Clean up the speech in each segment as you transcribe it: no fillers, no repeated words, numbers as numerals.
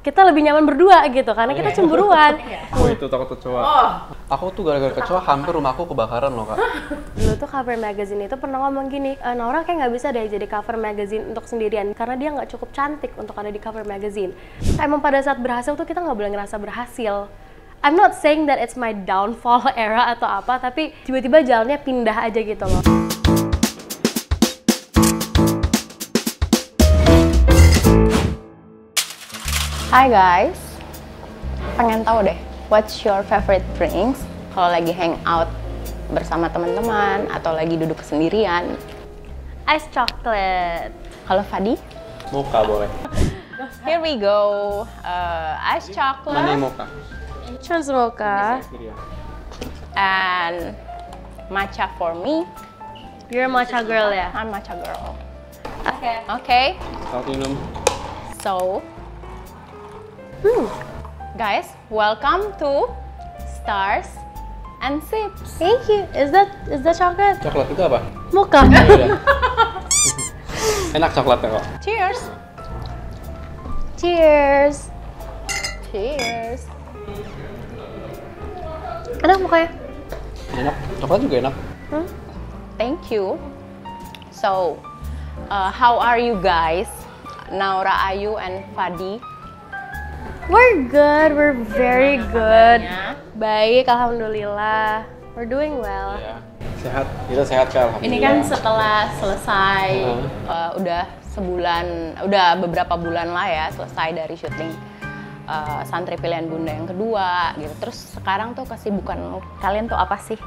kita lebih nyaman berdua gitu karena kita cemburuan. Oh itu takut kecoa. Aku tuh gara-gara kecoa hampir rumahku kebakaran loh, Kak. Dulu tuh Cover Magazine itu pernah ngomong gini, Naura kayak nggak bisa deh jadi cover magazine untuk sendirian karena dia nggak cukup cantik untuk ada di cover magazine. Emang pada saat berhasil tuh kita nggak boleh ngerasa berhasil. I'm not saying that it's my downfall era atau apa, tapi tiba-tiba jalannya pindah aja gitu loh. Hi guys, pengen tahu deh, what's your favorite drinks kalau lagi hangout bersama teman-teman atau lagi duduk sendirian? Ice chocolate. Kalau Fadi? Mocha boleh. Here we go, ice chocolate. Mana yang mocha? Choose mocha. And matcha for me. You're a matcha girl ya? I'm matcha girl. Oke. Okay, Platinum. so guys, welcome to Stars and Sips. Thank you. Is that chocolate? Coklat itu apa? Mocha. Iya. Enak coklatnya kok. Cheers. Cheers. Cheers. Enak mukanya. Enak. Coklat juga enak. Thank you. So, how are you guys? Naura, Ayu, and Fadi. We're good. We're very good. Kabarnya? Baik, alhamdulillah. We're doing well. Iya. Sehat. Kita sehat Kak. Ini kan setelah selesai, udah beberapa bulan lah ya selesai dari syuting Santri Pilihan Bunda yang kedua gitu. Terus sekarang tuh kesibukan kalian tuh apa sih?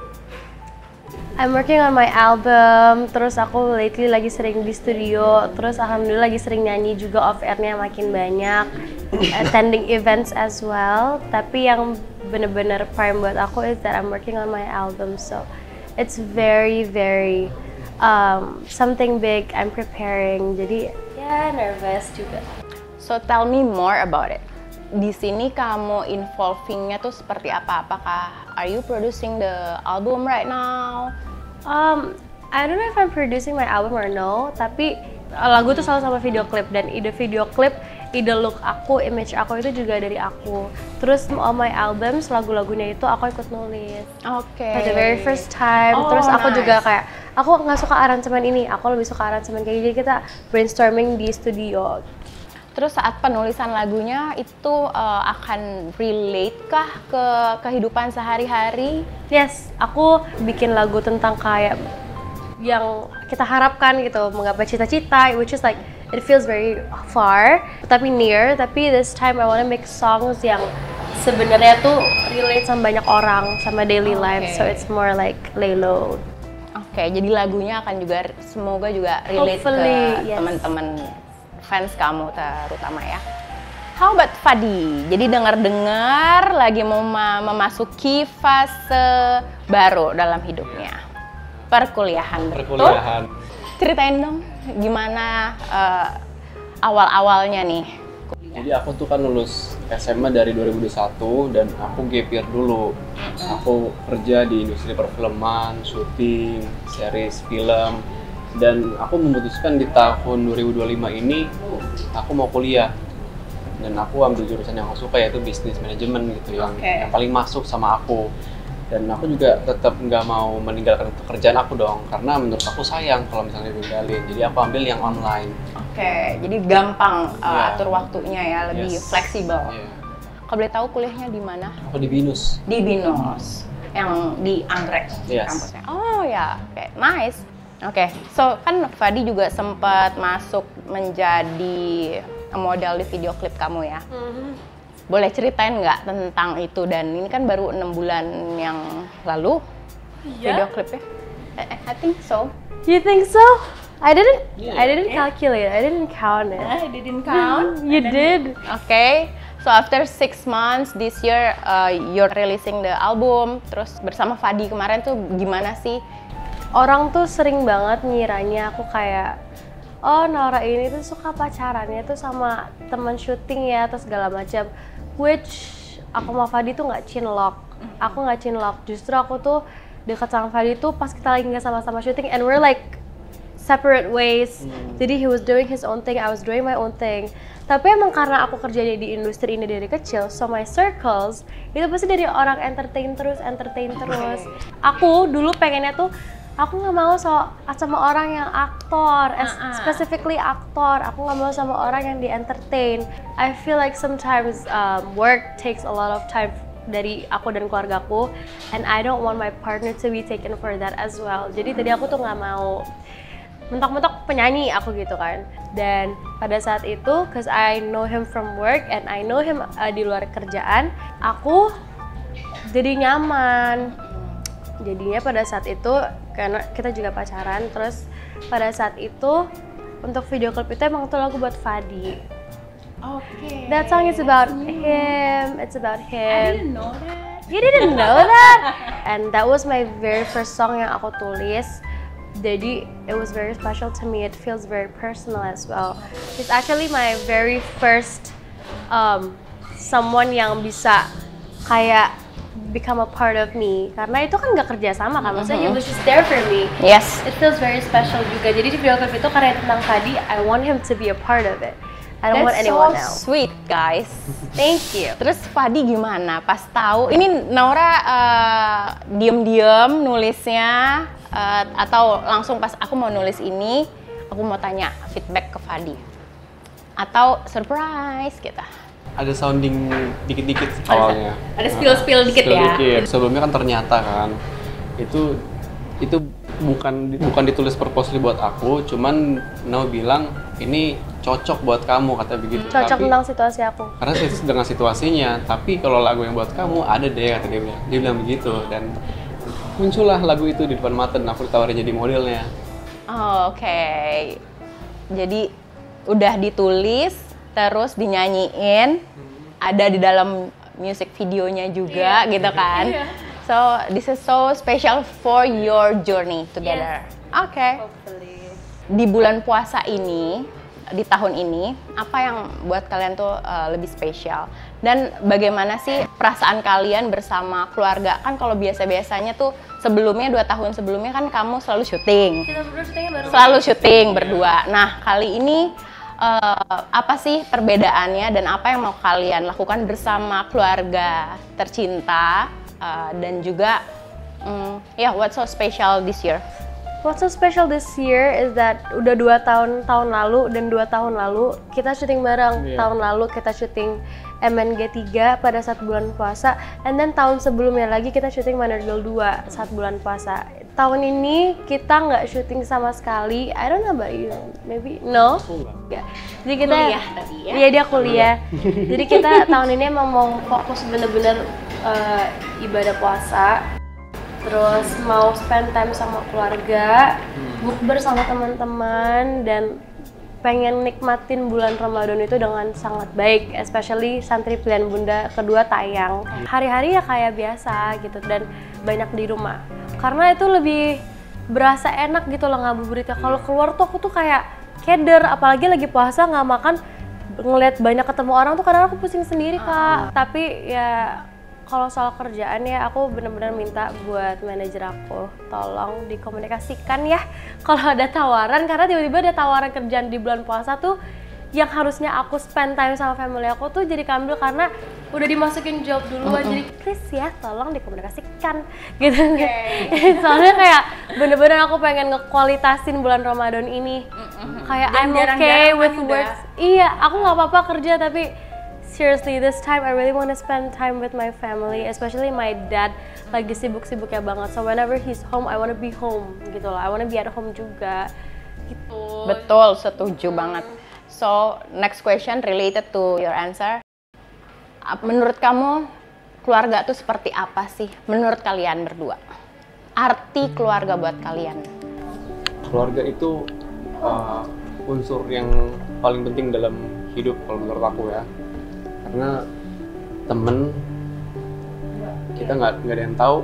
I'm working on my album, terus aku lately lagi sering di studio, terus alhamdulillah lagi sering nyanyi juga off-air-nya makin banyak, attending events as well. Tapi yang bener-bener prime buat aku is that I'm working on my album, so it's very something big I'm preparing. Jadi ya nervous juga. So tell me more about it. Di sini kamu involving-nya tuh seperti apa? Apakah are you producing the album right now? I don't know if I'm producing my album or no, tapi lagu tuh selalu sama video klip, dan ide video klip, ide look aku, image aku itu juga dari aku. Terus all my albums, lagu-lagunya itu aku ikut nulis. Oke. For the very first time. Terus aku juga kayak, aku nggak suka aransemen ini, aku lebih suka aransemen kayak gini. Jadi kita brainstorming di studio. Terus saat penulisan lagunya itu akan relate kah ke kehidupan sehari-hari? Yes, aku bikin lagu tentang kayak yang kita harapkan gitu, menggapai cita-cita, which is like it feels very far, tapi near. Tapi this time I wanna make songs yang sebenarnya tuh relate sama banyak orang, sama daily life, so it's more like lay low. Oke, jadi lagunya akan juga semoga juga relate Hopefully, ke yes. teman-teman fans kamu terutama ya. How about Fadi? Jadi dengar-dengar lagi mau memasuki fase baru dalam hidupnya. Perkuliahan. Betul? Ceritain dong gimana awal-awalnya nih. Jadi aku tuh kan lulus SMA dari 2021 dan aku gap year dulu. Aku kerja di industri perfilman, syuting, series film. Dan aku memutuskan di tahun 2025 ini aku mau kuliah, dan aku ambil jurusan yang aku suka yaitu bisnis manajemen gitu, yang paling masuk sama aku. Dan aku juga tetap nggak mau meninggalkan pekerjaan aku dong, karena menurut aku sayang kalau misalnya ditinggalin. Jadi aku ambil yang online. Oke, jadi gampang atur waktunya ya, lebih fleksibel. Kalau boleh tahu kuliahnya di mana? Aku di BINUS. Di BINUS, yang di Anggrek kampusnya. Oh ya, oke, nice. Oke, so kan Fadi juga sempat masuk menjadi model di video klip kamu ya. Boleh ceritain nggak tentang itu? Dan ini kan baru 6 bulan yang lalu video klipnya. I think so. You think so? I didn't calculate. I didn't count it. I didn't count. You did. Okay. So after 6 months this year, you're releasing the album. Terus bersama Fadi kemarin tuh gimana sih? Orang tuh sering banget ngiranya aku kayak, oh Naura ini tuh suka pacarannya tuh sama teman syuting ya atau segala macam. Which aku sama Fadi tuh nggak chinlock. Aku nggak chinlock. Justru aku tuh dekat sama Fadi tuh pas kita lagi nggak sama-sama syuting, and we're like separate ways. Jadi he was doing his own thing, I was doing my own thing. Tapi emang karena aku kerjanya di industri ini dari kecil, so my circles itu pasti dari orang entertain terus. Aku dulu pengennya tuh, aku nggak mau sama orang yang aktor, specifically aktor. Aku nggak mau sama orang yang di entertain. I feel like sometimes work takes a lot of time dari aku dan keluargaku, and I don't want my partner to be taken for that as well. Jadi tadi aku tuh nggak mau mentok-mentok penyanyi aku gitu kan. Dan pada saat itu, cause I know him from work and I know him di luar kerjaan, aku jadi nyaman. Jadinya pada saat itu, karena kita juga pacaran, terus pada saat itu untuk video klip itu emang tuh lagu buat Fadi. Okay. That song is about him. It's about him. I didn't know that. You didn't know that? And that was my very first song yang aku tulis. Jadi it was very special to me. It feels very personal as well. It's actually my very first someone yang bisa kayak become a part of me. Karena itu kan nggak kerja sama kan, maksudnya he was just there for me. Yes. It feels very special juga. Jadi di video clip itu karena tentang Fadi, I want him to be a part of it. I don't want anyone else. Sweet guys. Thank you. Terus Fadi gimana pas tahu? Ini Naura diem-diem nulisnya atau langsung pas aku mau nulis ini, aku mau tanya feedback ke Fadi? Atau surprise gitu? Ada sounding dikit-dikit awalnya. Ada spill dikit ya? Dikit. Sebelumnya kan ternyata kan, itu bukan ditulis purposely buat aku, cuman Nau bilang ini cocok buat kamu, kata begitu. Cocok tentang situasi aku. Karena dengan situasinya, tapi kalau lagu yang buat kamu ada deh, kata dia bilang. Dia bilang begitu, dan muncullah lagu itu di depan mata, dan aku ditawarin jadi modelnya. Oh, oke. Jadi udah ditulis, terus dinyanyiin, ada di dalam music videonya juga, gitu kan? So this is so special for your journey together. Oke. Di bulan puasa ini, di tahun ini, apa yang buat kalian tuh lebih spesial? Dan bagaimana sih perasaan kalian bersama keluarga? Kan kalau biasa-biasanya tuh sebelumnya, 2 tahun sebelumnya kan kamu selalu syuting. Kita berdua syutingnya bareng. Selalu syuting berdua. Nah, kali ini apa sih perbedaannya dan apa yang mau kalian lakukan bersama keluarga tercinta? Dan juga, what's so special this year? What's so special this year is that udah 2 tahun lalu dan 2 tahun lalu kita syuting bareng. Tahun lalu kita syuting MNG 3 pada saat bulan puasa, and then tahun sebelumnya lagi kita syuting Manor Girl 2 saat bulan puasa. Tahun ini kita nggak syuting sama sekali. I don't know about you, maybe no. Ya. Jadi kita kuliah tadi ya? Iya, dia kuliah. Jadi kita tahun ini emang mau fokus bener-bener ibadah puasa. Terus mau spend time sama keluarga, bukber sama teman-teman, dan pengen nikmatin bulan Ramadan itu dengan sangat baik, especially Santri Pilihan Bunda kedua tayang. Hari-hari ya kayak biasa gitu, dan banyak di rumah. Karena itu lebih berasa enak gitu loh ngabuburitnya. Kalau keluar tuh aku tuh kayak keder, apalagi lagi puasa nggak makan, ngeliat banyak ketemu orang tuh kadang aku pusing sendiri Kak. Tapi ya kalau soal kerjaan ya, aku bener-bener minta buat manajer aku, tolong dikomunikasikan ya kalau ada tawaran, karena tiba-tiba ada tawaran kerjaan di bulan puasa tuh yang harusnya aku spend time sama family aku tuh jadi keambil karena udah dimasukin job duluan. Jadi please ya, tolong dikomunikasikan gitu. Soalnya kayak bener-bener aku pengen ngekualitasin bulan Ramadan ini. Kayak I'm okay with work. Iya, aku nggak apa-apa kerja, tapi seriously, this time I really want to spend time with my family, especially my dad. Lagi sibuk-sibuknya banget. So whenever he's home, I want to be home gitu loh. I want to be at home juga. Gitu. Betul, setuju banget. So next question related to your answer. Menurut kamu keluarga tuh seperti apa sih? Menurut kalian berdua? Arti keluarga buat kalian? Keluarga itu unsur yang paling penting dalam hidup kalau menurut aku ya. Karena temen kita nggak ada yang tahu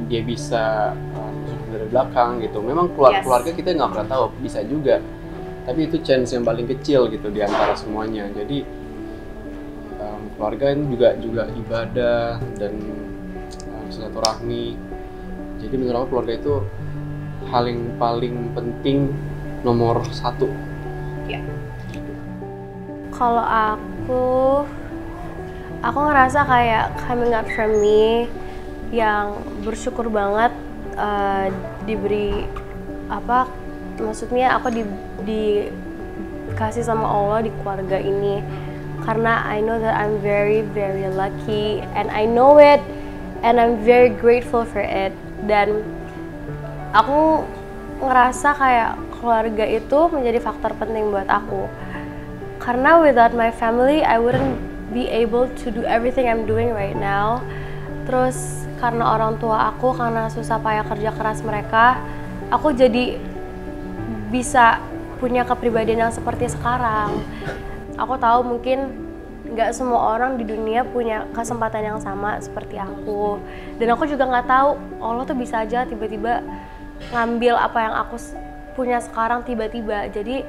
dia bisa dari belakang gitu. Memang keluarga kita nggak pernah tahu, bisa juga. Tapi itu chance yang paling kecil gitu di antara semuanya. Jadi keluarga itu juga ibadah dan silaturahmi. Jadi menurut aku keluarga itu hal yang paling penting nomor 1. Kalau aku ngerasa kayak coming out from me yang bersyukur banget diberi apa, maksudnya aku dikasih sama Allah di keluarga ini, karena I know that I'm very very lucky and I know it and I'm very grateful for it. Dan aku ngerasa kayak keluarga itu menjadi faktor penting buat aku, karena without my family I wouldn't be able to do everything I'm doing right now. Terus karena orang tua aku, karena susah payah kerja keras mereka, aku jadi bisa punya kepribadian yang seperti sekarang. Aku tahu mungkin nggak semua orang di dunia punya kesempatan yang sama seperti aku, dan aku juga nggak tahu Allah tuh bisa aja tiba-tiba ngambil apa yang aku punya sekarang tiba-tiba. Jadi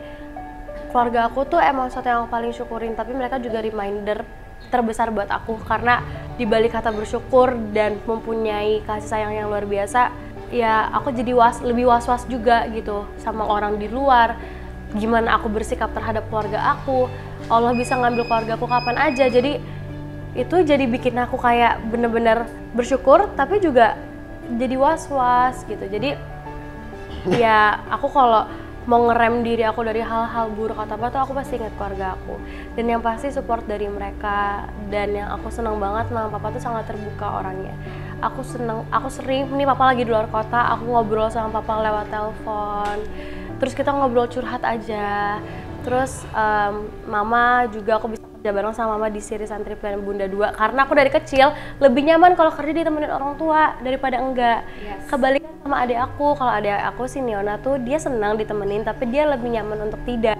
keluarga aku tuh emang sesuatu yang aku paling syukurin, tapi mereka juga reminder terbesar buat aku, karena dibalik kata bersyukur dan mempunyai kasih sayang yang luar biasa, ya aku jadi lebih was-was juga gitu sama orang di luar, gimana aku bersikap terhadap keluarga aku. Allah bisa ngambil keluarga aku kapan aja, jadi itu jadi bikin aku kayak bener-bener bersyukur tapi juga jadi was-was gitu. Jadi ya aku kalau mau ngerem diri aku dari hal-hal buruk atau apa tuh aku pasti ingat keluarga aku, dan yang pasti support dari mereka. Dan yang aku senang banget, mama papa tuh sangat terbuka orangnya. Aku sering nih, papa lagi di luar kota, aku ngobrol sama papa lewat telepon, terus kita ngobrol curhat aja. Terus mama juga, aku bisa kerja bareng sama mama di seri Santri Pilihan Bunda 2, karena aku dari kecil lebih nyaman kalau kerja ditemenin orang tua daripada enggak. Kebalikan sama adik aku, kalau adik aku si Niona tuh dia senang ditemenin tapi dia lebih nyaman untuk tidak.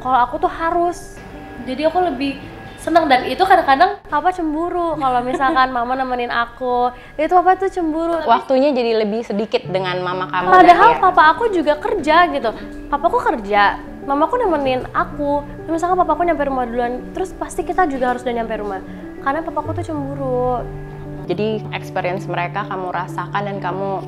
Kalau aku tuh harus, jadi aku lebih senang. Dan itu kadang-kadang papa cemburu kalau misalkan mama nemenin aku, itu papa tuh cemburu. Waktunya jadi lebih sedikit dengan mama kamu. Padahal papa aku juga kerja gitu, papaku kerja, mamaku nemenin aku. Misalkan papaku nyampe rumah duluan, terus pasti kita juga harus udah nyampe rumah, karena papaku tuh cemburu. Jadi experience mereka kamu rasakan dan kamu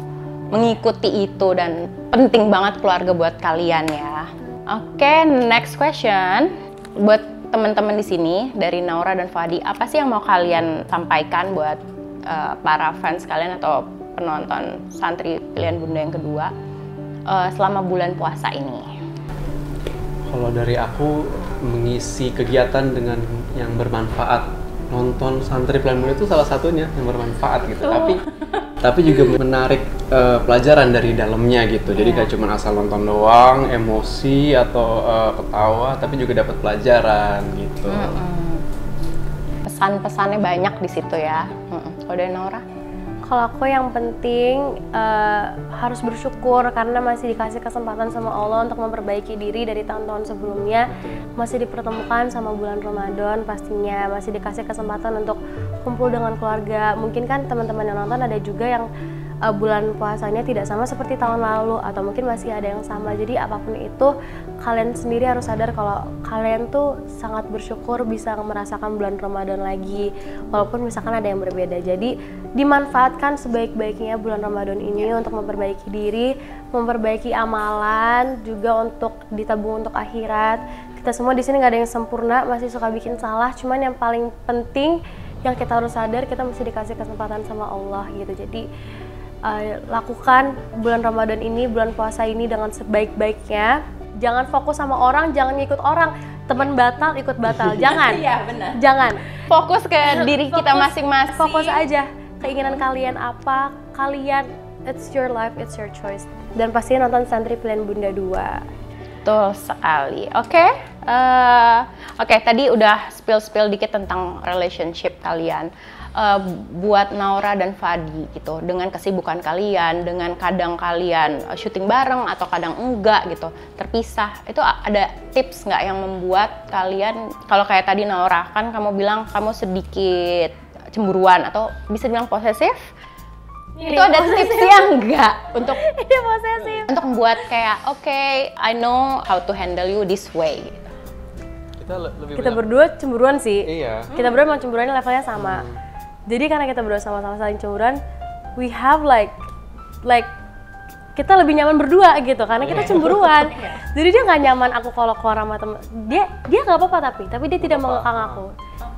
mengikuti itu, dan penting banget keluarga buat kalian ya. Oke, next question buat teman-teman di sini dari Naura dan Fadi, apa sih yang mau kalian sampaikan buat para fans kalian atau penonton Santri Pilihan Bunda yang kedua selama bulan puasa ini? Kalau dari aku, mengisi kegiatan dengan yang bermanfaat. Nonton Santri Pilihan Bunda itu salah satunya yang bermanfaat gitu. Tapi juga menarik pelajaran dari dalamnya gitu. Jadi gak cuma asal nonton doang, emosi atau ketawa, tapi juga dapat pelajaran gitu. Pesan-pesannya banyak di situ ya. Kalau dari Naura? Kalau aku yang penting harus bersyukur karena masih dikasih kesempatan sama Allah untuk memperbaiki diri dari tahun-tahun sebelumnya. Masih dipertemukan sama bulan Ramadan pastinya, masih dikasih kesempatan untuk kumpul dengan keluarga. Mungkin kan teman-teman yang nonton ada juga yang bulan puasanya tidak sama seperti tahun lalu, atau mungkin masih ada yang sama. Jadi apapun itu, kalian sendiri harus sadar kalau kalian tuh sangat bersyukur bisa merasakan bulan Ramadan lagi, walaupun misalkan ada yang berbeda. Jadi dimanfaatkan sebaik-baiknya bulan Ramadan ini untuk memperbaiki diri, memperbaiki amalan, juga untuk ditabung untuk akhirat. Kita semua di sini nggak ada yang sempurna, masih suka bikin salah. Cuman yang paling penting yang kita harus sadar, kita mesti dikasih kesempatan sama Allah gitu. Jadi lakukan bulan Ramadan ini, bulan puasa ini dengan sebaik-baiknya. Jangan fokus sama orang, jangan ngikut orang. Teman batal, ikut batal. Jangan. Iya, benar. Jangan. Fokus ke diri kita masing-masing. Fokus aja. Keinginan kalian apa? Kalian, it's your life, it's your choice. Dan pastinya nonton Santri Pilihan Bunda 2. Betul sekali. Oke, tadi udah spill dikit tentang relationship kalian. Buat Naura dan Fadi gitu, dengan kesibukan kalian, dengan kadang kalian syuting bareng atau kadang enggak gitu, terpisah, itu ada tips nggak yang membuat kalian, kalau kayak tadi Naura kan kamu bilang kamu sedikit cemburuan atau bisa bilang posesif, itu ada tipsnya nggak untuk posesif, untuk membuat kayak okay, I know how to handle you this way gitu. Kita berdua cemburuan sih. Iya. Kita berdua emang cemburuannya levelnya sama. Jadi karena kita berdua sama-sama saling cemburuan, we have like kita lebih nyaman berdua gitu karena kita cemburuan. Jadi dia nggak nyaman aku kalau keluar sama temen. Dia nggak apa-apa tapi dia tidak mengekang aku.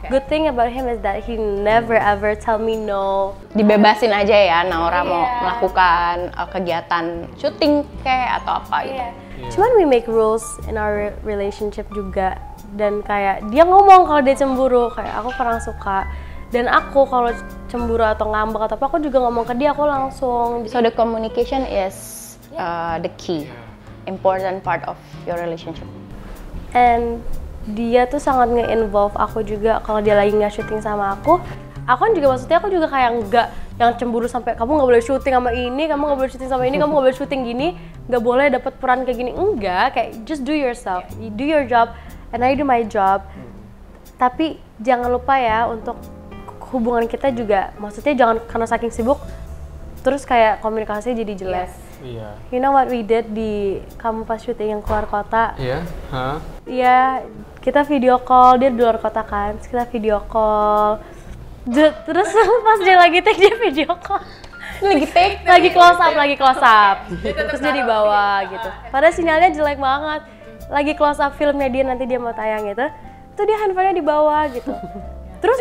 Good thing about him is that he never ever tell me no. Dibebasin aja ya Naura mau melakukan kegiatan syuting kayak atau apa gitu. Cuman we make rules in our relationship juga, dan kayak dia ngomong kalau dia cemburu, kayak aku kurang suka. Dan aku kalau cemburu atau ngambek atau apa, aku juga ngomong ke dia, aku langsung. So the communication is the key, important part of your relationship. And dia tuh sangat nge-involve aku juga kalau dia lagi nggak syuting sama aku kan juga maksudnya aku juga kayak nggak yang cemburu sampai kamu nggak boleh syuting sama ini, kamu nggak boleh syuting sama ini, kamu nggak boleh syuting gini, nggak boleh dapat peran kayak gini, enggak, kayak just do yourself, you do your job and I do my job. Tapi jangan lupa ya untuk hubungan kita juga, maksudnya jangan karena saking sibuk terus kayak komunikasinya jadi jelek. Iya. You know what we did di kamu pas syuting yang keluar kota? Iya, Iya, kita video call, dia di luar kota kan, terus kita video call. Terus pas dia lagi take, dia video call. Lagi close up. Terus dia di bawah gitu. Padahal sinyalnya jelek banget. Lagi close up filmnya dia, nanti dia mau tayang gitu. Itu dia handphonenya di bawah gitu. Terus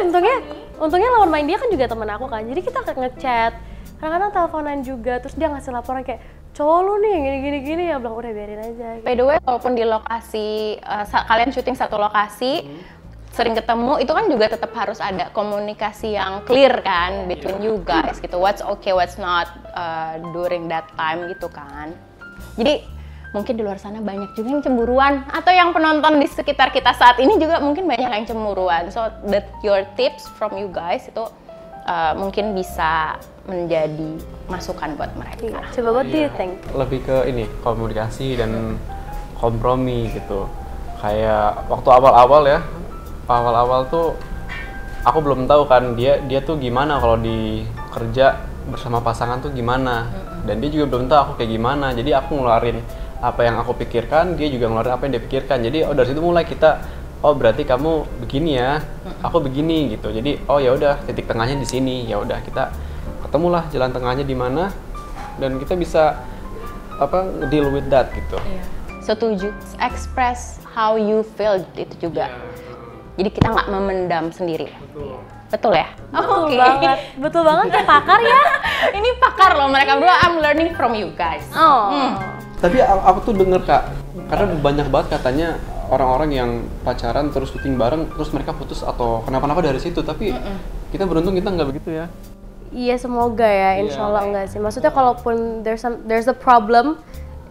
untungnya lawan main dia kan juga teman aku kan. Jadi kita ngechat. Kadang-kadang teleponan juga, terus dia ngasih laporan kayak, cowok lu nih gini ya, bilang udah biarin aja. By the way, walaupun di lokasi kalian syuting satu lokasi, sering ketemu, itu kan juga tetap harus ada komunikasi yang clear kan between you guys gitu. What's okay, what's not during that time gitu kan. Jadi mungkin di luar sana banyak juga yang cemburuan, atau yang penonton di sekitar kita saat ini juga mungkin banyak yang cemburuan. So that your tips from you guys itu mungkin bisa menjadi masukan buat mereka. Coba what do you think? Lebih ke ini, komunikasi dan kompromi gitu. Kayak waktu awal-awal tuh aku belum tahu kan dia tuh gimana kalau di kerja bersama pasangan tuh gimana. Dan dia juga belum tahu aku kayak gimana. Jadi aku ngeluarin apa yang aku pikirkan, dia juga ngeluarin apa yang dia pikirkan. Jadi dari situ mulai kita, oh berarti kamu begini ya, aku begini gitu. Jadi oh ya udah, titik tengahnya di sini. Ya udah, kita ketemulah jalan tengahnya di mana dan kita bisa deal with that gitu. Setuju. Express how you feel itu juga. Jadi kita nggak memendam sendiri. Betul ya? Betul banget ya, pakar ya. Ini pakar loh mereka berdua. I'm learning from you guys. Tapi aku tuh denger Kak, karena banyak banget katanya orang-orang yang pacaran terus syuting bareng terus mereka putus atau kenapa-napa dari situ. Tapi kita beruntung kita nggak begitu ya. Iya, semoga ya, insya Allah enggak sih. Maksudnya kalaupun there's a problem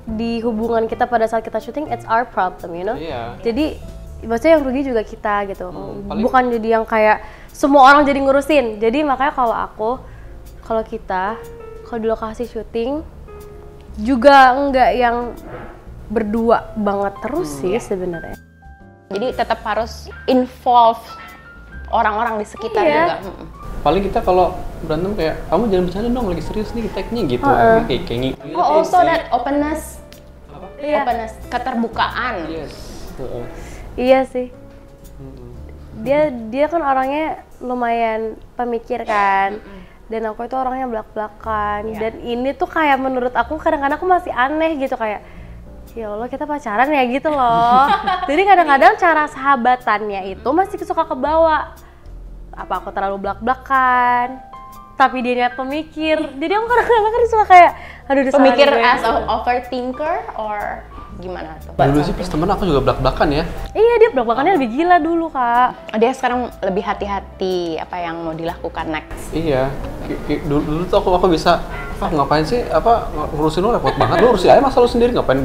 di hubungan kita pada saat kita syuting, it's our problem, you know? Jadi maksudnya yang rugi juga kita gitu. Bukan jadi yang kayak semua orang jadi ngurusin. Jadi makanya kalau kita di lokasi syuting juga enggak yang berdua banget terus sih sebenarnya. Jadi tetap harus involve orang-orang di sekitar juga. Paling kita kalau berantem kayak, kamu jangan bercanda dong, lagi serius nih take-nya gitu. Kayak also that openness. Openness, keterbukaan. Iya sih. Dia kan orangnya lumayan pemikir kan. Dan aku itu orangnya belak-belakan. Dan ini tuh kayak menurut aku kadang-kadang aku masih aneh gitu, kayak ya Allah kita pacaran ya gitu loh. Jadi kadang-kadang cara sahabatannya itu masih suka kebawa. Apa aku terlalu belak-belakan, tapi dia niat pemikir. Jadi aku kadang-kadang suka kayak, aduh pemikir as an overthinker or gimana tuh? Dulu sih pas temen aku juga belak-belakan ya. Iya, dia belak-belakannya lebih gila dulu Kak. Dia sekarang lebih hati-hati apa yang mau dilakukan next. Iya, dulu tuh aku bisa, ngapain sih, ngurusin lo repot banget, lo urusin aja masalah lo sendiri, ngapain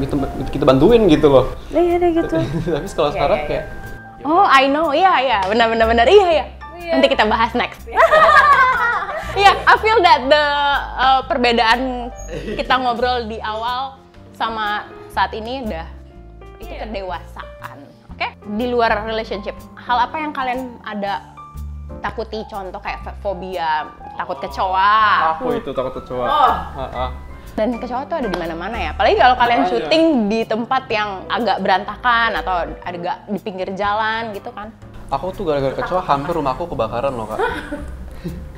kita bantuin gitu loh. Iya deh gitu. Tapi kalau sekarang kayak, oh I know, iya, benar, iya. Nanti kita bahas next. Iya, I feel that the perbedaan kita ngobrol di awal sama saat ini udah itu kedewasaan, oke? Di luar relationship, hal apa yang kalian ada takuti? Contoh kayak fobia, takut kecoa. Aku itu takut kecoa. Dan kecoa tuh ada di mana-mana ya. Apalagi kalau kalian syuting di tempat yang agak berantakan atau agak di pinggir jalan gitu kan. Aku tuh gara-gara kecoa hampir rumahku kebakaran loh Kak.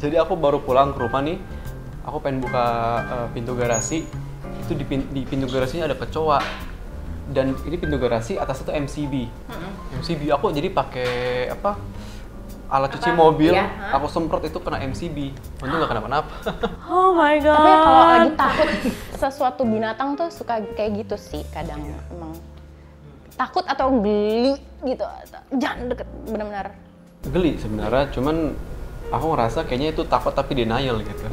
Jadi aku baru pulang ke rumah nih, aku pengen buka pintu garasi, itu di pintu garasinya ada kecoa. Dan ini pintu garasi atas itu MCB. MCB aku jadi pakai apa? Alat cuci mobil, aku semprot itu kena MCB. Untung nggak kenapa-napa. Oh my god. Tapi kalau lagi takut sesuatu binatang tuh suka kayak gitu sih kadang emang. Takut atau geli gitu. Jangan deket, benar-benar. Geli sebenarnya, cuman aku ngerasa kayaknya itu takut tapi denial gitu.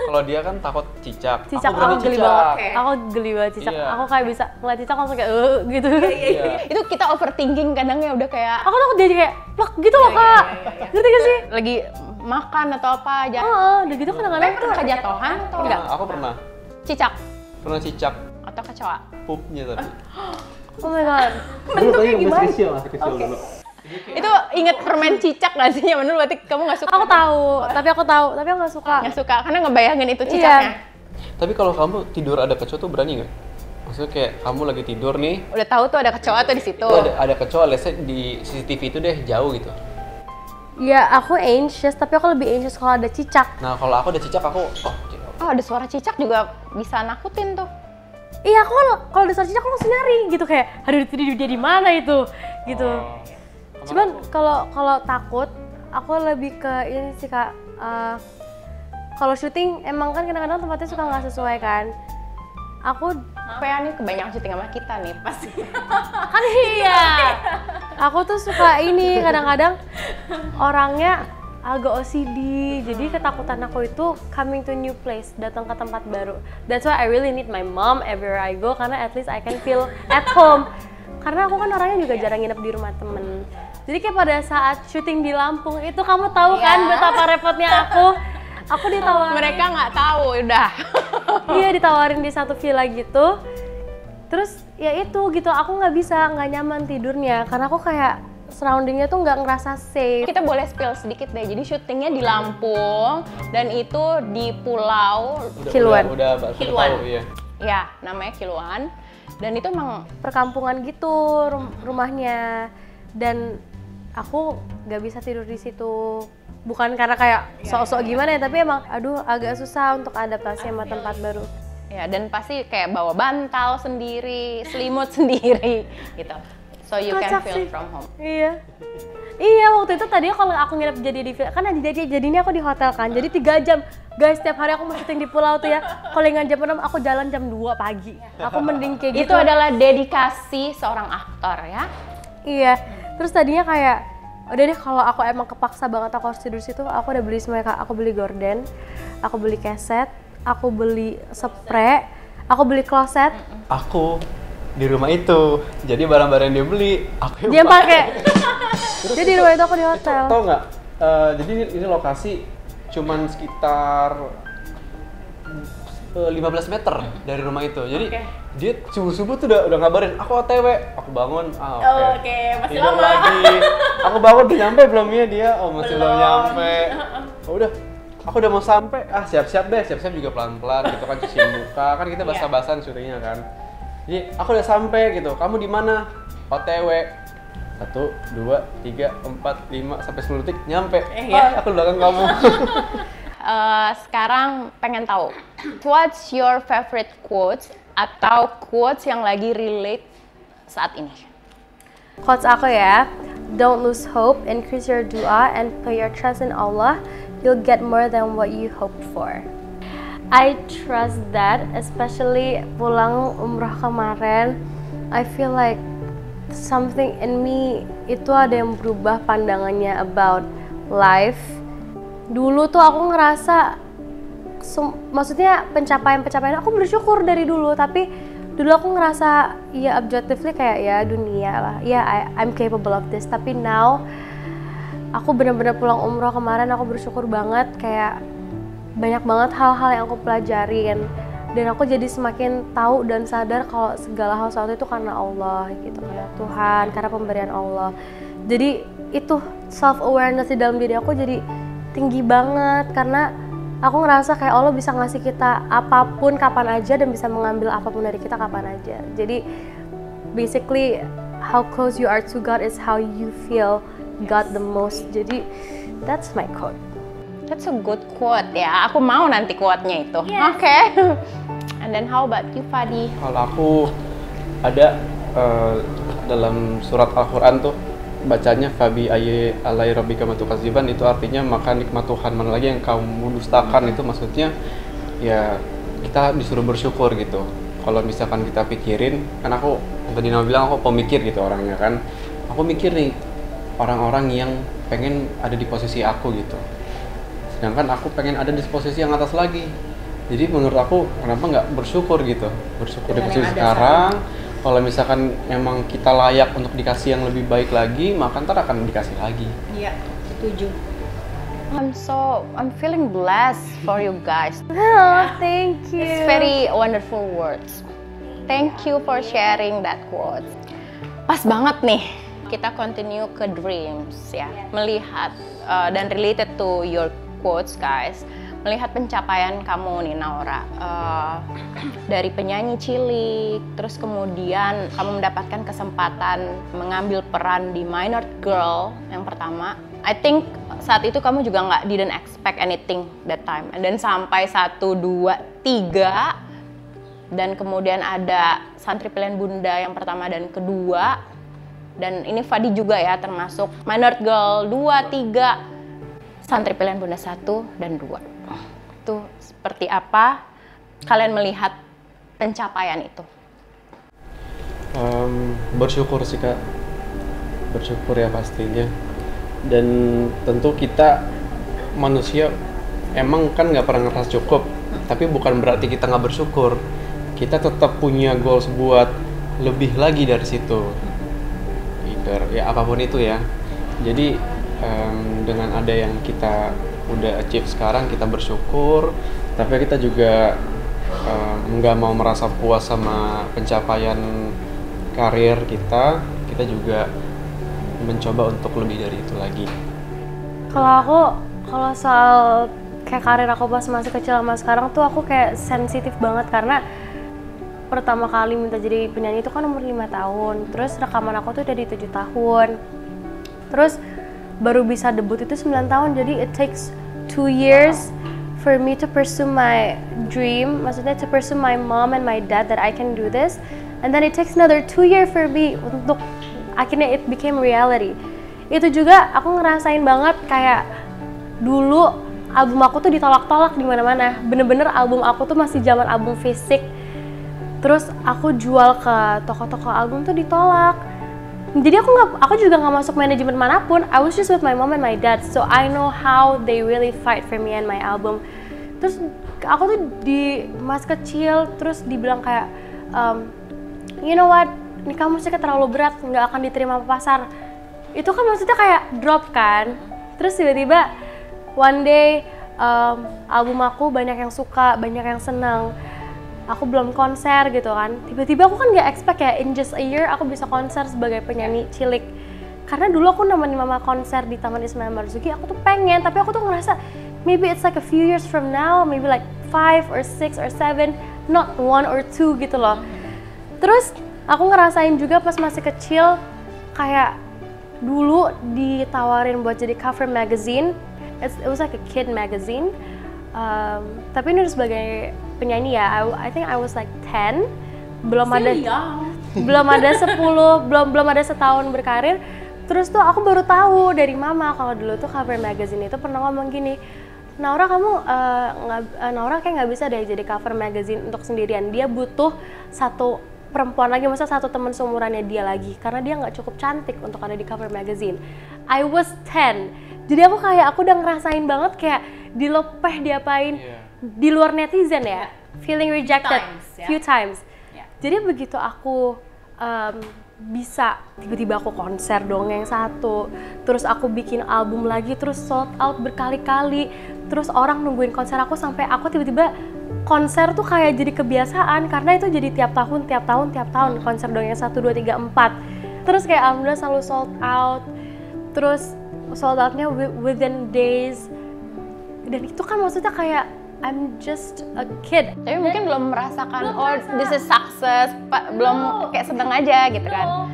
Kalau dia kan takut cicak. Cicak aku geli banget. Aku geli banget cicak. Iya. Aku kayak bisa ngeliat cicak langsung kayak gitu. Iya. Itu kita overthinking kadang ya udah kayak Aku takut dia kayak plak gitu loh kak. Ngerti gak sih? lagi makan atau apa aja. Udah gitu kadang-kadang Pernah kejatuhan atau enggak? Aku pernah Cicak pernah cicak atau kecoa? pupnya tadi. Oh my god. Bentuknya gimana? Masih kecil dulu. Itu inget permen cicak nggak sih? Yang menurut berarti kamu nggak suka? Aku tahu, tapi aku nggak suka. Nggak suka karena ngebayangin itu cicaknya. Tapi kalau kamu tidur ada kecoa tuh berani nggak? Maksudnya kayak kamu lagi tidur nih, Udah tahu tuh ada kecoa tuh di situ. tuh ada kecoa, let's say di CCTV itu deh jauh gitu. Ya aku anxious, tapi aku lebih anxious kalau ada cicak. Nah kalau aku ada cicak aku, Oh ada suara cicak juga bisa nakutin tuh. Iya, aku kalau ada suara cicak aku langsung nyari gitu kayak, aduh dia di mana itu, gitu. Cuman kalau takut, aku lebih ke ini sih kak. Kalau syuting emang kan kadang-kadang tempatnya suka nggak sesuai kan. Aku Pea nih kebanyakan syuting sama kita nih pasti. kan iya. Aku tuh suka ini kadang-kadang orangnya agak OCD, jadi ketakutan aku itu coming to new place, datang ke tempat baru. That's why I really need my mom everywhere I go, karena at least I can feel at home. Karena aku kan orangnya juga jarang nginep di rumah temen. Jadi kayak pada saat syuting di Lampung itu kamu tahu kan betapa repotnya aku ditawarin. Mereka nggak tahu udah. Iya, ditawarin di satu villa gitu. Terus ya itu gitu, aku nggak nyaman tidurnya karena aku kayak surroundingnya tuh nggak ngerasa safe. Kita boleh spill sedikit deh. Jadi syutingnya di Lampung dan itu di Pulau Kiluan. Udah Kiluan. tahu, iya. Ya, namanya Kiluan. Dan itu emang Perkampungan gitu rumahnya, dan aku nggak bisa tidur di situ. Bukan karena kayak sok-sok gimana ya, tapi emang aduh agak susah untuk adaptasi sama tempat baru. ya dan pasti kayak bawa bantal sendiri, selimut sendiri gitu. So you can Kocak feel sih. from home. Iya, waktu itu tadinya kalau aku nginep jadi di villa, kan jadinya aku di hotel kan, jadi 3 jam. Guys, setiap hari aku mau syuting di pulau tuh ya, palingan jam 6 aku jalan jam 2 pagi. Aku mending kayak gitu. Itu adalah dedikasi seorang aktor ya. Iya, terus tadinya kayak, udah deh kalau aku emang kepaksa banget aku harus tidur situ, aku udah beli semuanya kak. Aku beli gorden, aku beli keset, aku beli spray, aku beli kloset. Aku di rumah itu, jadi barang-barang yang dia beli, aku Dia yang pakai. Jadi di rumah itu aku di hotel. Tau nggak? Jadi ini lokasi cuman sekitar 15 meter dari rumah itu. Jadi dia subuh-subuh tuh udah ngabarin, aku OTW. Aku bangun, Oke, masih tidur lama. lagi. Aku bangun udah nyampe belum ya dia? Oh masih belum nyampe. Oh, udah, aku udah mau sampai. Siap-siap deh, siap-siap juga pelan-pelan gitu kan, cuci muka. Kan kita basah-basahan syutingnya kan. Jadi aku udah sampai gitu. Kamu di mana? OTW. 1, 2, 3, 4, 5 sampai 10 detik nyampe. Aku di belakang kamu. Sekarang pengen tahu, what's your favorite quotes atau quotes yang lagi relate saat ini? Quotes aku ya, don't lose hope, increase your dua, and put your trust in Allah. You'll get more than what you hoped for. I trust that, especially pulang umrah kemarin, I feel like something in me itu ada yang berubah pandangannya about life. Dulu tuh aku ngerasa, maksudnya pencapaian aku bersyukur dari dulu, tapi dulu aku ngerasa ya objectively kayak ya dunia lah, ya I'm capable of this. Tapi now aku benar-benar pulang umroh kemarin, aku bersyukur banget, kayak banyak banget hal-hal yang aku pelajarin, dan aku jadi semakin tahu dan sadar kalau segala hal sesuatu itu karena Allah gitu, karena Tuhan, karena pemberian Allah. Jadi itu self awareness di dalam diri aku jadi tinggi banget, karena aku ngerasa kayak Allah bisa ngasih kita apapun kapan aja dan bisa mengambil apapun dari kita kapan aja. Jadi basically how close you are to God is how you feel God the most. Jadi that's my quote. That's a good quote ya. Aku mau nanti quote-nya itu. Yes. Oke. And then how about you, Fadi? Kalau aku ada dalam surat Al-Quran tuh bacanya Fabi ayye alai rabbika matukaziban, itu artinya maka nikmat Tuhan mana lagi yang kamu dustakan. Itu maksudnya ya kita disuruh bersyukur gitu. Kalau misalkan kita pikirin, kan aku tadi Nama bilang aku pemikir gitu orangnya kan, aku mikir nih orang-orang yang pengen ada di posisi aku gitu, sedangkan aku pengen ada di posisi yang atas lagi. Jadi menurut aku kenapa nggak bersyukur gitu, bersyukur di posisi sekarang. Kalau misalkan memang kita layak untuk dikasih yang lebih baik lagi, maka ntar akan dikasih lagi. Iya, setuju. I'm feeling blessed for you guys. Oh, thank you. It's very wonderful words. Thank you for sharing that quote. Pas banget nih, kita continue ke dreams ya. Melihat dan related to your quotes guys. Melihat pencapaian kamu nih Naura, dari penyanyi cilik, terus kemudian kamu mendapatkan kesempatan mengambil peran di Minor Girl yang pertama. I think saat itu kamu juga didn't expect anything that time. Dan sampai 1, 2, 3, dan kemudian ada Santri Pilihan Bunda yang pertama dan kedua. Dan ini Fadi juga ya termasuk Minor Girl 2, 3, Santri Pilihan Bunda 1 dan 2. Itu seperti apa kalian melihat pencapaian itu? Bersyukur sih Kak, bersyukur ya pastinya. Dan tentu kita manusia emang kan nggak pernah ngerasa cukup, tapi bukan berarti kita nggak bersyukur. Kita tetap punya goals buat lebih lagi dari situ, ya apapun itu ya. Jadi dengan ada yang kita udah achieve sekarang, kita bersyukur, tapi kita juga nggak mau merasa puas sama pencapaian karir kita juga mencoba untuk lebih dari itu lagi. Kalau soal kayak karir aku pas masih kecil sama sekarang tuh aku kayak sensitif banget, karena pertama kali minta jadi penyanyi itu kan umur 5 tahun, terus rekaman aku tuh udah di 7 tahun, terus baru bisa debut itu 9 tahun, jadi it takes 2 years for me to pursue my dream, maksudnya to pursue my mom and my dad that I can do this, and then it takes another 2 years for me untuk akhirnya it became reality. Itu juga aku ngerasain banget kayak dulu album aku tuh ditolak-tolak di mana-mana, bener-bener album aku tuh masih zaman album fisik, terus aku jual ke toko-toko album tuh ditolak. Jadi aku juga nggak masuk manajemen manapun. I was just with my mom and my dad, so I know how they really fight for me and my album. Terus aku tuh di mas kecil terus dibilang kayak, you know what, ini kamu musiknya terlalu berat, nggak akan diterima pasar. Itu kan maksudnya kayak drop kan. Terus tiba-tiba one day album aku banyak yang suka, banyak yang senang. Aku belum konser gitu kan, tiba-tiba aku kan nggak expect ya in just a year aku bisa konser sebagai penyanyi cilik. Karena dulu aku nemenin mama konser di Taman Ismail Marzuki, aku tuh pengen, tapi aku tuh ngerasa maybe it's like a few years from now, maybe like 5 or 6 or 7, not 1 or 2 gitu loh. Terus aku ngerasain juga pas masih kecil kayak dulu ditawarin buat jadi cover magazine, it was like a kid magazine. Tapi ini udah sebagai penyanyi ya, I think I was like 10, belum ada 10, belum ada setahun berkarir. Terus tuh aku baru tahu dari mama kalau dulu tuh cover magazine itu pernah ngomong gini, Naura Naura kayak nggak bisa deh jadi cover magazine untuk sendirian, dia butuh satu perempuan lagi, masa satu teman seumurannya dia lagi, karena dia nggak cukup cantik untuk ada di cover magazine. I was 10, jadi aku udah ngerasain banget kayak dilepeh, diapain di luar netizen ya, feeling rejected few times. Jadi begitu aku bisa tiba-tiba aku konser dong yang satu, terus aku bikin album lagi, terus sold out berkali-kali, terus orang nungguin konser aku sampai aku tiba-tiba konser tuh kayak jadi kebiasaan, karena itu jadi tiap tahun konser dong yang 1, 2, 3, 4. Terus kayak alhamdulillah selalu sold out, terus sold outnya within days. Dan itu kan maksudnya kayak I'm just a kid. Tapi mungkin belum merasakan this is success, belum kayak sedang aja gitu kan.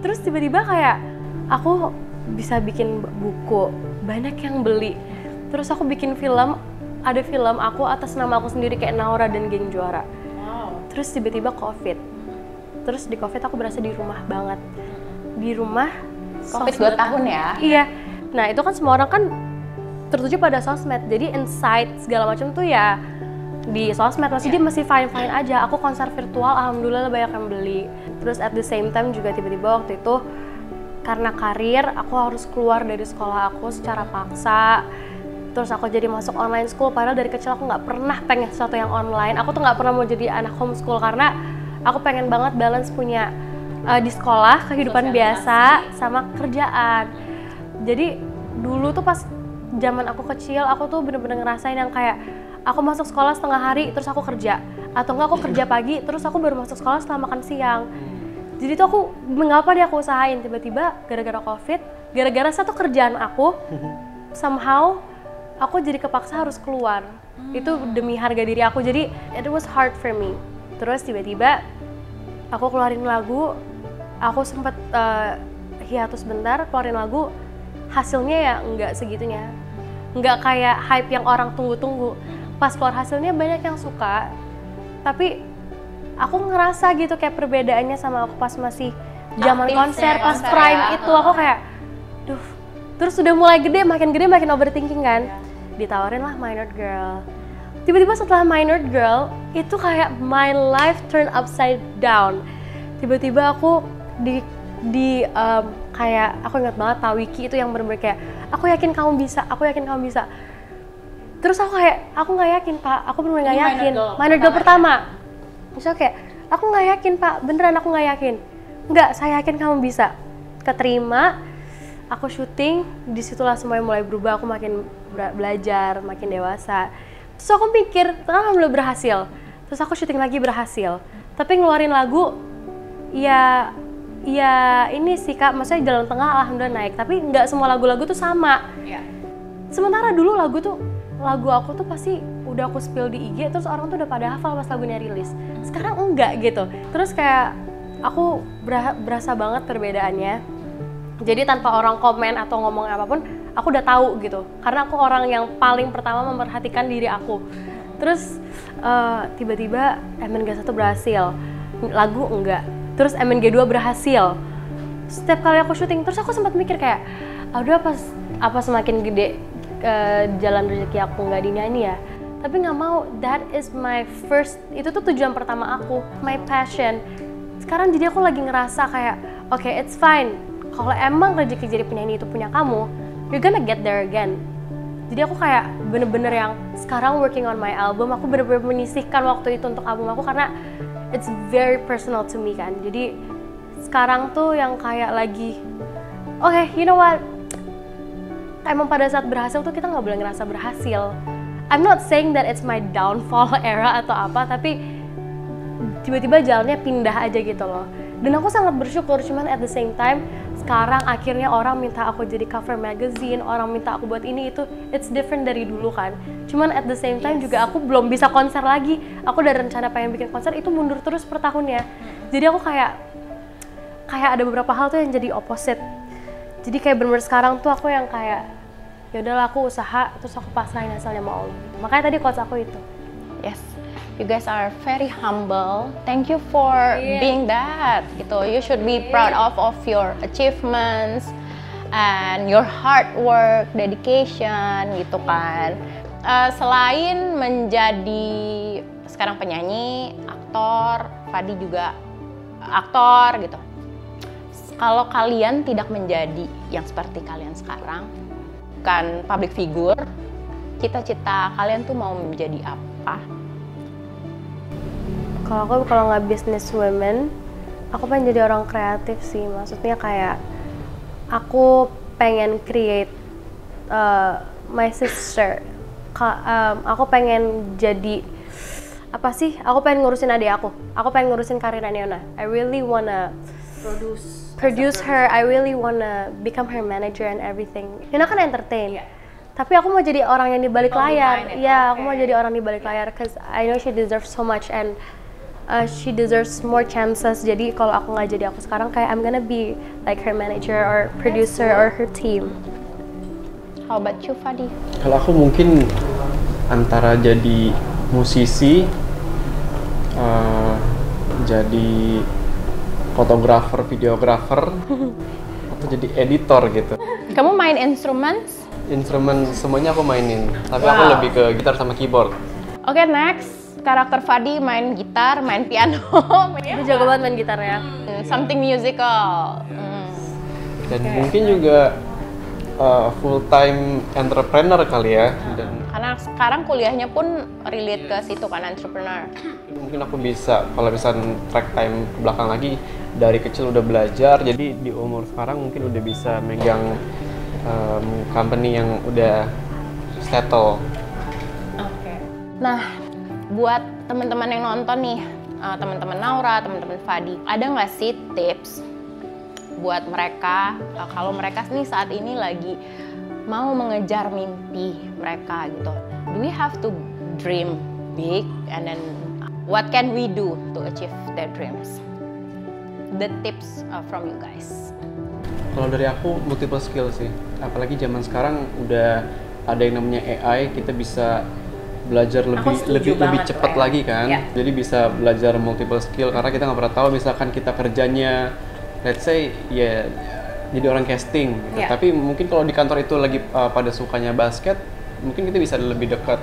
Terus tiba-tiba kayak aku bisa bikin buku, banyak yang beli. Terus aku bikin film, ada film aku atas nama aku sendiri kayak Naura dan Geng Juara. Terus tiba-tiba COVID. Terus di COVID aku berasa di rumah banget. Di rumah. COVID 2 tahun ya? Iya. Nah itu kan semua orang kan tertuju pada sosmed. Jadi insight segala macam tuh ya di sosmed. Masih dia masih fine-fine aja. Aku konser virtual, alhamdulillah banyak yang beli. Terus at the same time juga tiba-tiba waktu itu karena karir, aku harus keluar dari sekolah aku secara paksa. Terus aku jadi masuk online school, padahal dari kecil aku nggak pernah pengen sesuatu yang online. Aku tuh nggak pernah mau jadi anak homeschool karena aku pengen banget balance punya di sekolah, kehidupan biasa, sama kerjaan. Jadi dulu tuh pas zaman aku kecil, aku tuh bener-bener ngerasain yang kayak aku masuk sekolah setengah hari, terus aku kerja. Atau enggak aku kerja pagi, terus aku baru masuk sekolah setelah makan siang. Jadi tuh aku, mengapa dia aku usahain, tiba-tiba gara-gara COVID, gara-gara satu kerjaan aku, somehow aku jadi kepaksa harus keluar. Itu demi harga diri aku, jadi it was hard for me. Terus tiba-tiba aku keluarin lagu, aku sempet hiatus bentar, keluarin lagu, hasilnya ya nggak segitunya. Nggak kayak hype yang orang tunggu-tunggu. Pas keluar hasilnya banyak yang suka, tapi aku ngerasa gitu kayak perbedaannya sama aku pas masih zaman konser, pas prime ya. Itu aku kayak, duh. Terus udah mulai gede, makin overthinking kan. Ditawarin lah Minor Girl. Tiba-tiba setelah Minor Girl, itu kayak my life turn upside down. Tiba-tiba aku kayak aku ingat banget Tawiki itu yang bener-bener kayak aku yakin kamu bisa. Terus aku kayak aku nggak yakin Pak, aku bener-bener nggak yakin. Minor Girl pertama. Terus aku kayak aku nggak yakin Pak, beneran aku nggak yakin. Nggak, saya yakin kamu bisa. Keterima, aku syuting, disitulah semuanya mulai berubah. Aku makin belajar, makin dewasa. Terus aku mikir, alhamdulillah berhasil. Terus aku syuting lagi berhasil. Tapi ngeluarin lagu, ya ini sih Kak, maksudnya jalan tengah alhamdulillah naik. Tapi nggak semua lagu-lagu tuh sama. Sementara dulu lagu aku tuh pasti udah aku spill di IG, terus orang tuh udah pada hafal pas lagunya rilis. Sekarang enggak gitu. Terus kayak aku berasa banget perbedaannya. Jadi tanpa orang komen atau ngomong apapun, aku udah tahu gitu. Karena aku orang yang paling pertama memperhatikan diri aku. Terus tiba-tiba MNG1 berhasil, lagu enggak. Terus MNG2 berhasil. Setiap kali aku syuting, terus aku sempat mikir kayak, aduh apa semakin gede jalan rezeki aku nggak dinyanyi ya. Tapi nggak mau, that is my first, itu tuh tujuan pertama aku, my passion. Sekarang jadi aku lagi ngerasa kayak, okay, it's fine. Kalau emang rezeki jadi penyanyi itu punya kamu, you're gonna get there again. Jadi aku kayak bener-bener yang sekarang working on my album, aku bener-bener menyisihkan waktu itu untuk album aku karena it's very personal to me kan. Jadi sekarang tuh yang kayak lagi, okay, you know what? Emang pada saat berhasil tuh kita nggak boleh ngerasa berhasil. I'm not saying that it's my downfall era atau apa, tapi tiba-tiba jalannya pindah aja gitu loh. Dan aku sangat bersyukur, cuman at the same time, sekarang akhirnya orang minta aku jadi cover magazine, orang minta aku buat ini itu, it's different dari dulu kan. Cuman at the same time juga aku belum bisa konser lagi. Aku udah rencana pengen bikin konser, itu mundur terus per tahunnya. Jadi aku kayak ada beberapa hal tuh yang jadi opposite. Jadi kayak bener-bener sekarang tuh aku yang kayak ya udahlah aku usaha terus aku pasrahin hasilnya sama Allah. Makanya tadi quotes aku itu. Yes, you guys are very humble. Thank you for being that. Gitu, you should be proud of your achievements and your hard work, dedication, gitu kan. Selain menjadi sekarang penyanyi, aktor, Fadi juga aktor gitu. Kalau kalian tidak menjadi yang seperti kalian sekarang, bukan public figure, cita-cita kalian tuh mau menjadi apa? Kalau nggak business women, aku pengen jadi orang kreatif sih. Maksudnya kayak aku pengen create my sister. Aku pengen jadi apa sih? Aku pengen ngurusin adik aku. Aku pengen ngurusin karir Aniona. I really wanna produce her. I really wanna become her manager and everything. Yuna kan entertain. Tapi aku mau jadi orang yang di balik layar. Iya, aku mau jadi orang di balik layar. Cause I know she deserves so much and she deserves more chances. Jadi kalau aku nggak jadi aku sekarang, kayak I'm gonna be like her manager or producer or her team. How about you, Fadi? Kalau aku mungkin antara jadi musisi jadi fotografer, videografer, atau jadi editor gitu. Kamu main instrumen? Instrumen semuanya aku mainin, tapi aku lebih ke gitar sama keyboard. Oke, next. Karakter Fadi main gitar, main piano. Dia jago banget main gitar ya. Something musical. Dan mungkin juga full time entrepreneur kali ya. Dan karena sekarang kuliahnya pun relate ke situ kan, entrepreneur. mungkin aku bisa, kalau misalnya track time ke belakang lagi, dari kecil udah belajar, jadi di umur sekarang mungkin udah bisa megang company yang udah settle. Oke. Nah, buat teman-teman yang nonton nih, teman-teman Naura, teman-teman Fadi, ada nggak sih tips buat mereka kalau mereka nih saat ini lagi mau mengejar mimpi mereka gitu? Do we have to dream big and then what can we do to achieve their dreams? The tips from you guys. Kalau dari aku multiple skill sih, apalagi zaman sekarang udah ada yang namanya AI, kita bisa belajar lebih cepat lagi kan. Jadi bisa belajar multiple skill karena kita nggak pernah tahu, misalkan kita kerjanya let's say ya jadi orang casting gitu. Tapi mungkin kalau di kantor itu lagi pada sukanya basket, mungkin kita bisa lebih dekat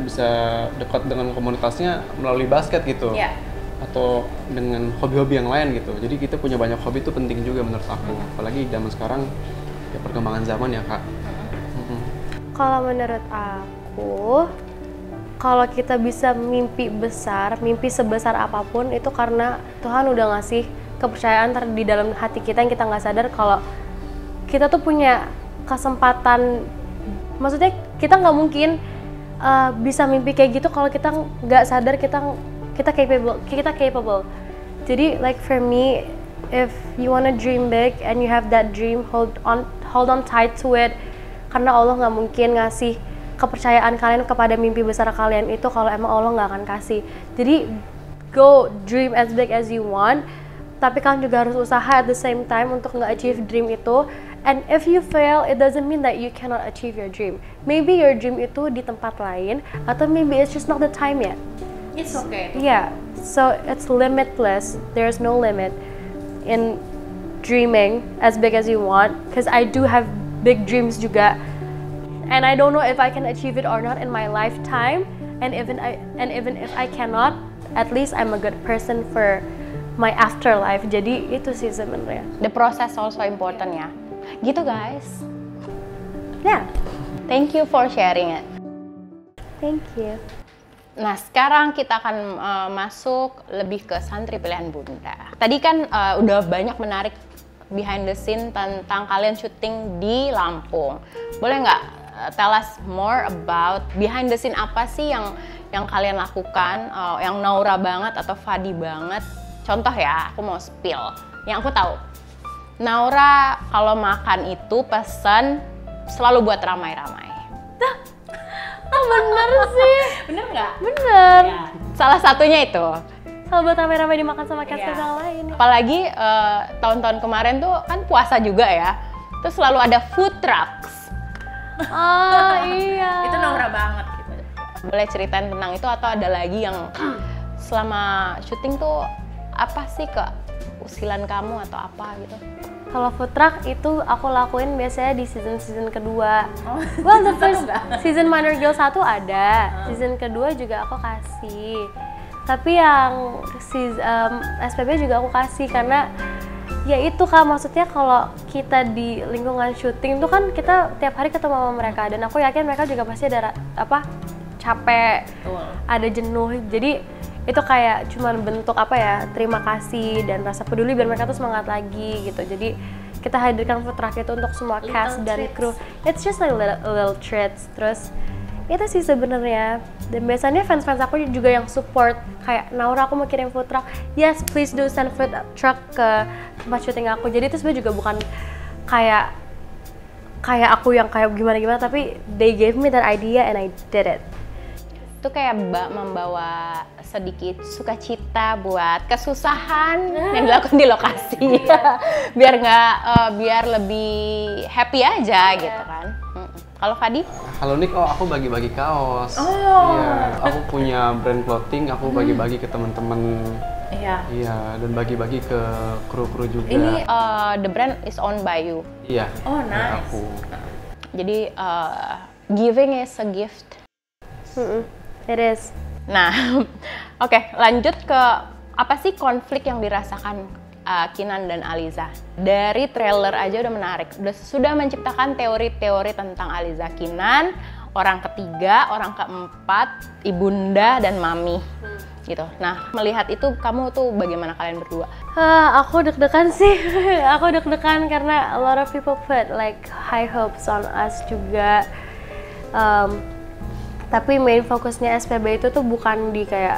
bisa dekat dengan komunitasnya melalui basket gitu. Atau dengan hobi-hobi yang lain gitu. Jadi kita punya banyak hobi itu penting juga menurut aku. Apalagi zaman sekarang ya perkembangan zaman ya Kak. Kalau menurut aku, kalau kita bisa mimpi besar, mimpi sebesar apapun itu karena Tuhan udah ngasih kepercayaan di dalam hati kita yang kita nggak sadar kalau kita tuh punya kesempatan. Maksudnya kita nggak mungkin bisa mimpi kayak gitu kalau kita nggak sadar kita capable. Jadi like for me, if you wanna dream big and you have that dream, hold on tight to it. Karena Allah nggak mungkin ngasih kepercayaan kalian kepada mimpi besar kalian itu kalau emang Allah nggak akan kasih. Jadi go dream as big as you want, tapi kalian juga harus usaha at the same time untuk nge-achieve dream itu. And if you fail, it doesn't mean that you cannot achieve your dream. Maybe your dream itu di tempat lain, atau maybe it's just not the time yet. It's okay. Yeah, so it's limitless. There's no limit in dreaming as big as you want. Because I do have big dreams juga, and I don't know if I can achieve it or not in my lifetime. And even if I cannot, at least I'm a good person for my afterlife. Jadi itu sih sebenarnya. The process also important ya. Gitu guys. Yeah. Thank you for sharing it. Thank you. Nah, sekarang kita akan masuk lebih ke santri pilihan Bunda. Tadi kan udah banyak menarik behind the scene tentang kalian syuting di Lampung. Boleh nggak tell us more about behind the scene apa sih yang kalian lakukan, yang Naura banget atau Fadi banget? Contoh ya, aku mau spill. Yang aku tahu, Naura kalau makan itu pesan selalu buat ramai-ramai. Bener sih. Bener nggak? Bener. Ya. Salah satunya itu. Kalau buat rame-rame dimakan sama cast yang lain. Apalagi tahun-tahun kemarin tuh kan puasa juga ya. Terus selalu ada food trucks. Oh iya. Itu Naura banget gitu. Boleh ceritain tentang itu atau ada lagi yang selama syuting tuh apa sih keusilan kamu atau apa gitu? Kalau food truck itu aku lakuin biasanya di season kedua. Well, the first season Minor Girl 1 ada, season kedua juga aku kasih. Tapi yang SPB juga aku kasih karena ya itu Kak, maksudnya kalau kita di lingkungan syuting tuh kan kita tiap hari ketemu sama mereka dan aku yakin mereka juga pasti ada capek, ada jenuh. Jadi itu kayak cuman bentuk terima kasih dan rasa peduli biar mereka tuh semangat lagi gitu. Jadi kita hadirkan food truck itu untuk semua cast dan kru. It's just like little treats. Terus itu sih sebenarnya. Dan biasanya fans-fans aku juga yang support kayak Naura, aku mau kirim food truck. Yes, please do send food truck ke tempat syuting aku. Jadi itu sebenarnya juga bukan kayak aku yang kayak gimana-gimana, tapi they gave me that idea and I did it. Itu kayak membawa sedikit sukacita buat kesusahan yang dilakukan di lokasi. Biar lebih happy aja gitu kan. Kalau Fadi? Kalau Nick, aku bagi-bagi kaos. Oh. Iya, aku punya brand clothing, aku bagi-bagi ke teman-teman. Iya. Iya, dan bagi-bagi ke kru-kru juga. Ini the brand is owned by you. Iya. Oh, nice. Aku. Jadi giving is a gift. It is. Nah, oke, lanjut ke apa sih konflik yang dirasakan Kinan dan Aliza? Dari trailer aja udah menarik. Sudah menciptakan teori-teori tentang Aliza Kinan, orang ketiga, orang keempat, ibunda dan mami. Gitu. Nah, melihat itu kamu tuh bagaimana kalian berdua? Aku deg-degan sih. Aku deg-degan karena a lot of people put like high hopes on us juga. Tapi main fokusnya SPB itu tuh bukan di kayak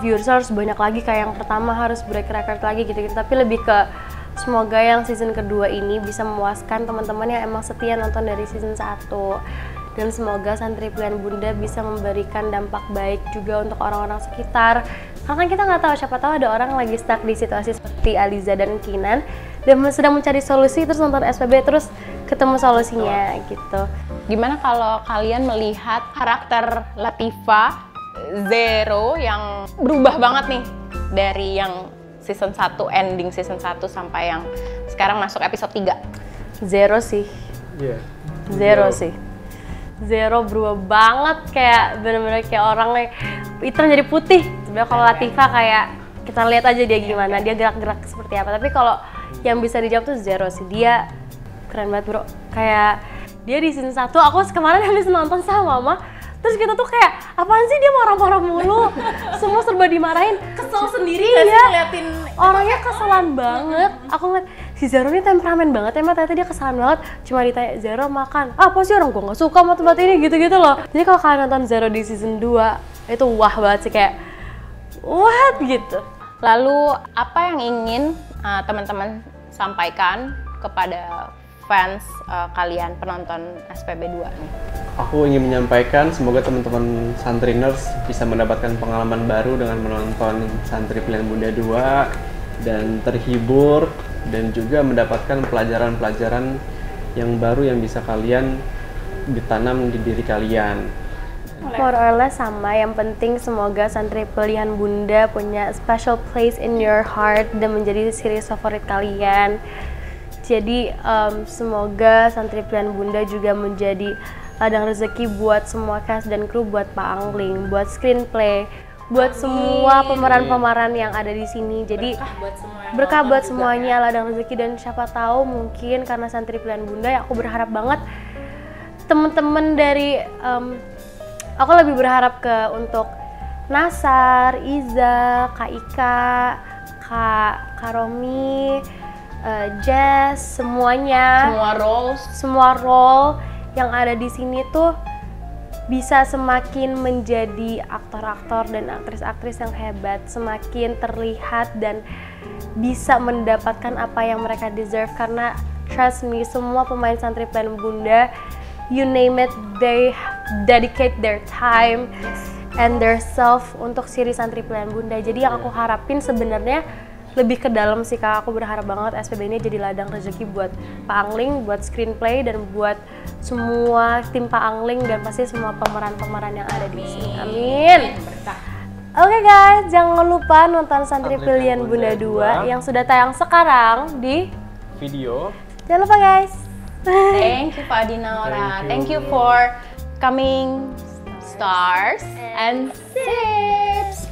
viewers harus banyak lagi kayak yang pertama harus break record lagi gitu-gitu, tapi lebih ke semoga yang season kedua ini bisa memuaskan teman-teman yang emang setia nonton dari season 1, dan semoga Santri Pilihan Bunda bisa memberikan dampak baik juga untuk orang-orang sekitar, karena kan kita nggak tahu, siapa tahu ada orang lagi stuck di situasi seperti Aliza dan Kinan dan sedang mencari solusi, terus nonton SPB terus ketemu solusinya gitu. Gimana kalau kalian melihat karakter Latifah Zero yang berubah banget nih dari yang season 1, ending season 1 sampai yang sekarang masuk episode 3? Zero sih. Iya. Zero sih. Zero berubah banget, kayak bener-bener kayak orang hitam jadi putih. Sebenarnya kalau Latifah kayak kita lihat aja dia gimana, dia gerak-gerak seperti apa. Tapi kalau yang bisa dijawab tuh Zero sih. Dia keren banget bro. Kayak dia di season 1, aku kemarin habis nonton sama mama, terus kita tuh kayak, apaan sih dia marah-marah mulu, semua serba dimarahin, kesel sendiri ya, ngeliatin orangnya keselan banget. Aku ngeliat, si Zero ini temperamen banget, emang ternyata dia keselan banget, cuma ditanya, Zero makan, apa sih orang gue gak suka sama tempat ini, gitu-gitu loh. Jadi kalau kalian nonton Zero di season 2, itu wah banget sih, kayak, what gitu. Lalu, apa yang ingin teman-teman sampaikan kepada fans kalian, penonton SPB 2 nih? Aku ingin menyampaikan semoga teman-teman Santriners bisa mendapatkan pengalaman baru dengan menonton Santri Pilihan Bunda 2 dan terhibur, dan juga mendapatkan pelajaran-pelajaran yang baru yang bisa kalian ditanam di diri kalian. More or less sama, yang penting semoga Santri Pilihan Bunda punya special place in your heart dan menjadi series favorit kalian. Jadi semoga Santri Pilihan Bunda juga menjadi ladang rezeki buat semua cast dan kru, buat Pak Angling, buat screenplay, buat semua pemeran-pemeran yang ada di sini. Jadi berkah buat semuanya, ladang rezeki, dan siapa tahu mungkin karena Santri Pilihan Bunda, ya aku berharap banget temen-temen dari aku lebih berharap untuk Nasar, Iza, Kak Ika, Kak Romi, Jess, semuanya, semua role yang ada di sini tuh bisa semakin menjadi aktor-aktor dan aktris-aktris yang hebat, semakin terlihat dan bisa mendapatkan apa yang mereka deserve. Karena trust me, semua pemain Santri Pilihan Bunda, you name it, they dedicate their time and their self untuk series Santri Pilihan Bunda. Jadi yang aku harapin sebenarnya lebih ke dalam sih Kak. Aku berharap banget SPB ini jadi ladang rezeki buat Pak Angling, buat screenplay, dan buat semua tim Pak Angling, dan pasti semua pemeran-pemeran yang ada di sini. Amin. Oke guys, jangan lupa nonton Santri Pilihan Bunda 2 yang sudah tayang sekarang di video. Jangan lupa guys. Thank you Pak Dinaura. Thank you for coming, stars and sips.